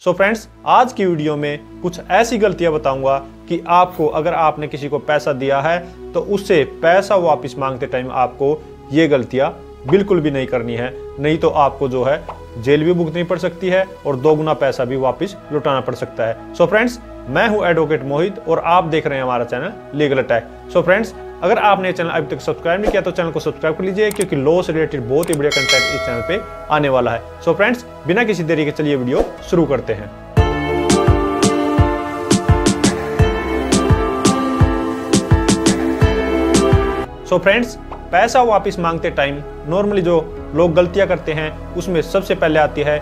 So friends, आज की video में कुछ ऐसी गलतियां बताऊंगा कि आपको अगर आपने किसी को पैसा दिया है तो उससे पैसा वापस मांगते टाइम आपको ये गलतियां बिल्कुल भी नहीं करनी है, नहीं तो आपको जो है जेल भी भुगतनी पड़ सकती है और दोगुना पैसा भी वापस लौटाना पड़ सकता है। सो फ्रेंड्स, मैं हूं एडवोकेट मोहित और आप देख रहे हैं हमारा channel legal attack. So friends, अगर आपने चैनल अभी तक सब्सक्राइब नहीं किया तो चैनल को सब्सक्राइब कर लीजिए, क्योंकि लॉ से रिलेटेड बहुत ही बढ़िया कंटेंट इस चैनल पे आने वाला है। सो फ्रेंड्स, बिना किसी देरी के चलिए वीडियो शुरू करते हैं। सो फ्रेंड्स, पैसा वापस मांगते टाइम नॉर्मली जो लोग गलतियां करते हैं उसमें सबसे पहले आती है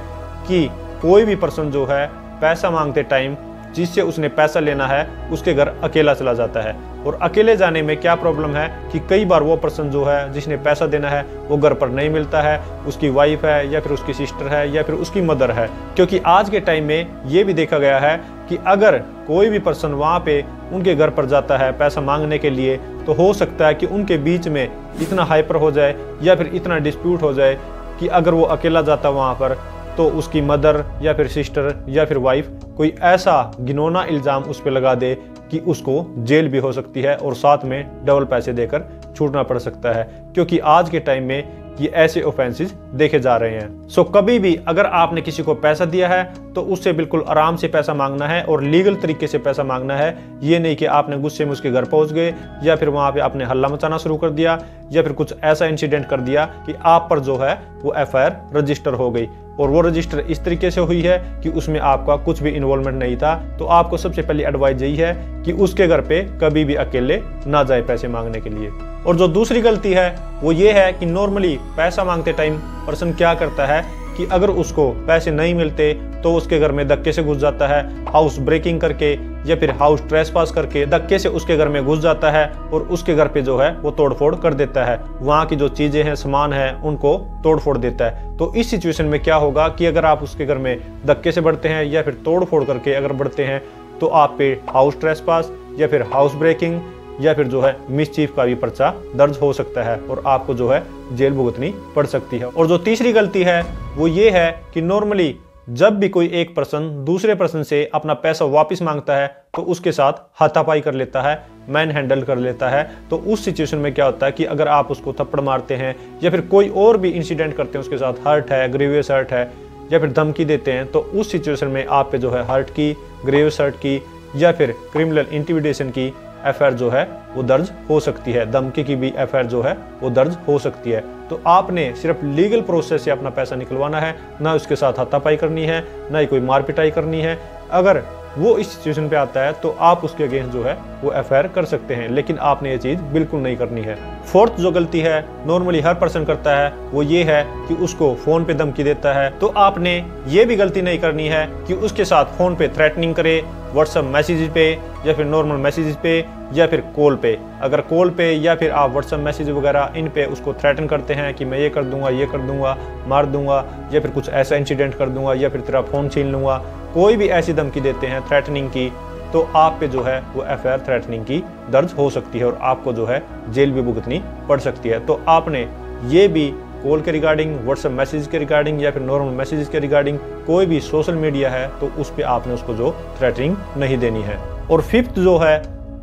कि कोई भी पर्सन जो है पैसा मांगते टाइम जिससे उसने पैसा लेना है उसके घर अकेला चला जाता है। और अकेले जाने में क्या प्रॉब्लम है कि कई बार वो पर्सन जो है जिसने पैसा देना है वो घर पर नहीं मिलता है, उसकी वाइफ है या फिर उसकी सिस्टर है या फिर उसकी मदर है। क्योंकि आज के टाइम में ये भी देखा गया है कि अगर कोई भी पर्सन वहाँ पे उनके घर पर जाता है पैसा मांगने के लिए तो हो सकता है कि उनके बीच में इतना हाइपर हो जाए या फिर इतना डिस्प्यूट हो जाए कि अगर वो अकेला जाता वहाँ पर तो उसकी मदर या फिर सिस्टर या फिर वाइफ कोई ऐसा घिनौना इल्ज़ाम उस पर लगा दे कि उसको जेल भी हो सकती है और साथ में डबल पैसे देकर छूटना पड़ सकता है, क्योंकि आज के टाइम में ये ऐसे ऑफेंसेस देखे जा रहे हैं। सो कभी भी अगर आपने किसी को पैसा दिया है तो उससे बिल्कुल आराम से पैसा मांगना है और लीगल तरीके से पैसा मांगना है। ये नहीं कि आपने गुस्से में उसके घर पहुंच गए या फिर वहां पे आपने हल्ला मचाना शुरू कर दिया या फिर कुछ ऐसा इंसिडेंट कर दिया कि आप पर जो है वो एफआईआर रजिस्टर हो गई और वो रजिस्टर इस तरीके से हुई है कि उसमें आपका कुछ भी इन्वॉल्वमेंट नहीं था। तो आपको सबसे पहली एडवाइस यही है कि उसके घर पे कभी भी अकेले ना जाए पैसे मांगने के लिए। और जो दूसरी गलती है वो ये है कि नॉर्मली पैसा मांगते टाइम पर्सन क्या करता है कि अगर उसको पैसे नहीं मिलते तो उसके घर में धक्के से घुस जाता है, हाउस ब्रेकिंग करके या फिर हाउस ट्रेसपास करके धक्के से उसके घर में घुस जाता है और उसके घर पे जो है वो तोड़फोड़ कर देता है। वहाँ की जो चीजें हैं, सामान है, उनको तोड़फोड़ देता है। तो इस सिचुएशन में क्या होगा कि अगर आप उसके घर में धक्के से बढ़ते हैं या फिर तोड़फोड़ करके अगर बढ़ते हैं तो आप पे हाउस ट्रेसपास या फिर हाउस ब्रेकिंग या फिर जो है मिसचीफ का भी पर्चा दर्ज हो सकता है और आपको जो है जेल भुगतनी पड़ सकती है। और जो तीसरी गलती है वो ये है कि नॉर्मली जब भी कोई एक पर्सन दूसरे पर्सन से अपना पैसा वापस मांगता है तो उसके साथ हाथापाई कर लेता है, मैन हैंडल कर लेता है। तो उस सिचुएशन में क्या होता है कि अगर आप उसको थप्पड़ मारते हैं या फिर कोई और भी इंसिडेंट करते हैं, उसके साथ हर्ट है, ग्रीवियस हर्ट है या फिर धमकी देते हैं, तो उस सिचुएशन में आप पे जो है हर्ट की, ग्रीवियस हर्ट की या फिर क्रिमिनल इंटिमिडेशन की एफआईआर जो है वो दर्ज हो सकती है, धमकी की भी एफआईआर जो है वो दर्ज हो सकती है। तो आपने सिर्फ लीगल प्रोसेस से अपना पैसा निकलवाना है, ना उसके साथ हाथापाई करनी है, ना ही कोई मारपिटाई करनी है। अगर वो इस सिचुएशन पे आता है तो आप उसके अगेंस्ट जो है वो एफआईआर कर सकते हैं, लेकिन आपने ये चीज बिल्कुल नहीं करनी है। फोर्थ जो गलती है नॉर्मली हर पर्सन करता है वो ये है कि उसको फोन पे धमकी देता है। तो आपने ये भी गलती नहीं करनी है कि उसके साथ फोन पे थ्रेटनिंग करे, व्हाट्सएप मैसेज पे या फिर नॉर्मल मैसेजेस पे या फिर कॉल पे। अगर कॉल पे या फिर आप व्हाट्सएप मैसेज वगैरह इन पे उसको थ्रेटन करते हैं कि मैं ये कर दूंगा, ये कर दूंगा, मार दूंगा या फिर कुछ ऐसा इंसिडेंट कर दूंगा या फिर तेरा फोन छीन लूंगा, कोई भी ऐसी धमकी देते हैं थ्रेटनिंग की, तो आप पे जो है वो एफआईआर थ्रेटनिंग की दर्ज हो सकती है और आपको जो है जेल भी भुगतनी पड़ सकती है। तो आपने ये भी कॉल के रिगार्डिंग, व्हाट्सएप मैसेज के रिगार्डिंग या फिर नॉर्मल मैसेजेस के रिगार्डिंग कोई भी सोशल मीडिया है तो उस पर आपने उसको जो थ्रेटनिंग नहीं देनी है। और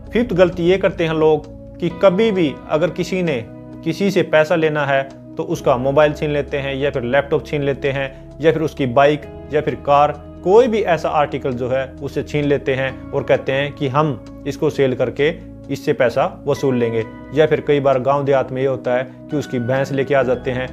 फिफ्थ गलती ये करते हैं लोग कि कभी भी अगर किसी ने किसी से पैसा लेना है तो उसका मोबाइल छीन लेते हैं या फिर लैपटॉप छीन लेते हैं या फिर उसकी बाइक या फिर कार, कोई भी ऐसा आर्टिकल जो है उसे छीन लेते हैं और कहते हैं कि हम इसको सेल करके इससे पैसा वसूल लेंगे। या फिर कई बार गांव देहात में ये होता है कि उसकी भैंस लेके आ जाते हैं।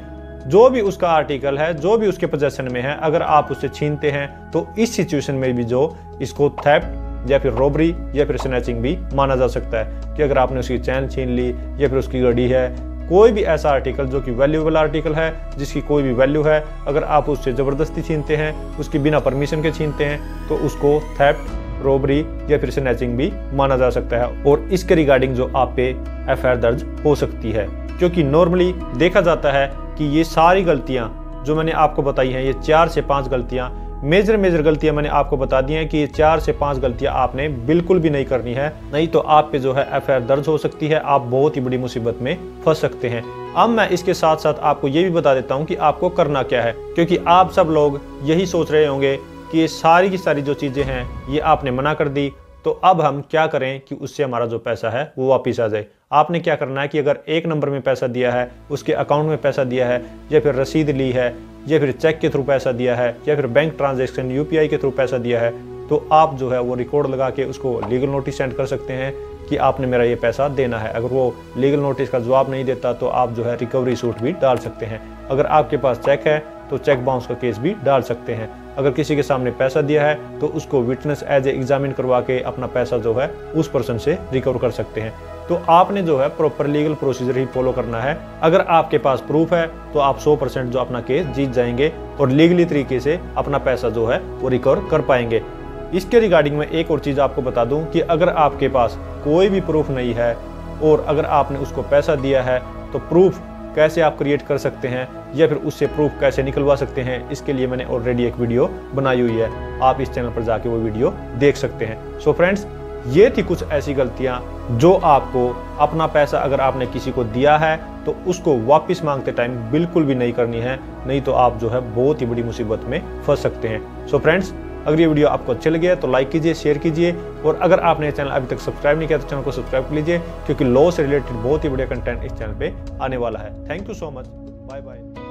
जो भी उसका आर्टिकल है, जो भी उसके पोजेशन में है, अगर आप उससे छीनते हैं तो इस सिचुएशन में भी जो इसको थेफ्ट या फिर रॉबरी या फिर स्नैचिंग भी माना जा सकता है कि अगर आपने उसकी चैन छीन ली या फिर उसकी घड़ी है, कोई भी ऐसा आर्टिकल जो कि वैल्यूएबल आर्टिकल है, जिसकी कोई भी वैल्यू है, अगर आप उससे ज़बरदस्ती छीनते हैं, उसकी बिना परमिशन के छीनते हैं, तो उसको थेफ्ट, रॉबरी या फिर स्नैचिंग भी माना जा सकता है और इसके रिगार्डिंग जो आप पे एफआईआर दर्ज हो सकती है। क्योंकि नॉर्मली देखा जाता है कि ये सारी गलतियां जो मैंने आपको बताई हैं, ये 4 से 5 गलतियां मेजर गलतियां मैंने आपको बता दी हैं कि ये 4 से 5 गलतियां आपने बिल्कुल भी नहीं करनी है, नहीं तो आप पे जो है एफआईआर दर्ज हो सकती है, आप बहुत ही बड़ी मुसीबत में फंस सकते हैं। अब मैं इसके साथ साथ आपको ये भी बता देता हूँ कि आपको करना क्या है, क्योंकि आप सब लोग यही सोच रहे होंगे कि ये सारी की सारी जो चीज़ें हैं ये आपने मना कर दी, तो अब हम क्या करें कि उससे हमारा जो पैसा है वो वापस आ जाए। आपने क्या करना है कि अगर एक नंबर में पैसा दिया है, उसके अकाउंट में पैसा दिया है, या फिर रसीद ली है, या फिर चेक के थ्रू पैसा दिया है, या फिर बैंक ट्रांजैक्शन UPI के थ्रू पैसा दिया है, तो आप जो है वो रिकॉर्ड लगा के उसको लीगल नोटिस सेंड कर सकते हैं कि आपने मेरा ये पैसा देना है। अगर वो लीगल नोटिस का जवाब नहीं देता तो आप जो है रिकवरी सूट भी डाल सकते हैं। अगर आपके पास चेक है तो चेक बाउंस का केस भी डाल सकते हैं। अगर किसी के सामने पैसा दिया है तो उसको विटनेस एज ए एग्जामिन करवा के अपना पैसा जो है उस पर्सन से रिकवर कर सकते हैं। तो आपने जो है प्रॉपर लीगल प्रोसीजर ही फॉलो करना है। अगर आपके पास प्रूफ है तो आप 100% जो अपना केस जीत जाएंगे और लीगली तरीके से अपना पैसा जो है वो रिकवर कर पाएंगे। इसके रिगार्डिंग में एक और चीज़ आपको बता दूं कि अगर आपके पास कोई भी प्रूफ नहीं है और अगर आपने उसको पैसा दिया है तो प्रूफ कैसे आप क्रिएट कर सकते हैं या फिर उससे प्रूफ कैसे निकलवा सकते हैं, इसके लिए मैंने ऑलरेडी एक वीडियो बनाई हुई है। आप इस चैनल पर जाके वो वीडियो देख सकते हैं। सो फ्रेंड्स, ये थी कुछ ऐसी गलतियां जो आपको अपना पैसा अगर आपने किसी को दिया है तो उसको वापस मांगते टाइम बिल्कुल भी नहीं करनी है, नहीं तो आप जो है बहुत ही बड़ी मुसीबत में फंस सकते हैं। सो फ्रेंड्स, अगर ये वीडियो आपको अच्छी लगी है तो लाइक कीजिए, शेयर कीजिए, और अगर आपने चैनल अभी तक सब्सक्राइब नहीं किया तो चैनल को सब्सक्राइब कर लीजिए, क्योंकि लॉ से रिलेटेड बहुत ही बढ़िया कंटेंट इस चैनल पे आने वाला है। Thank you so much, bye bye.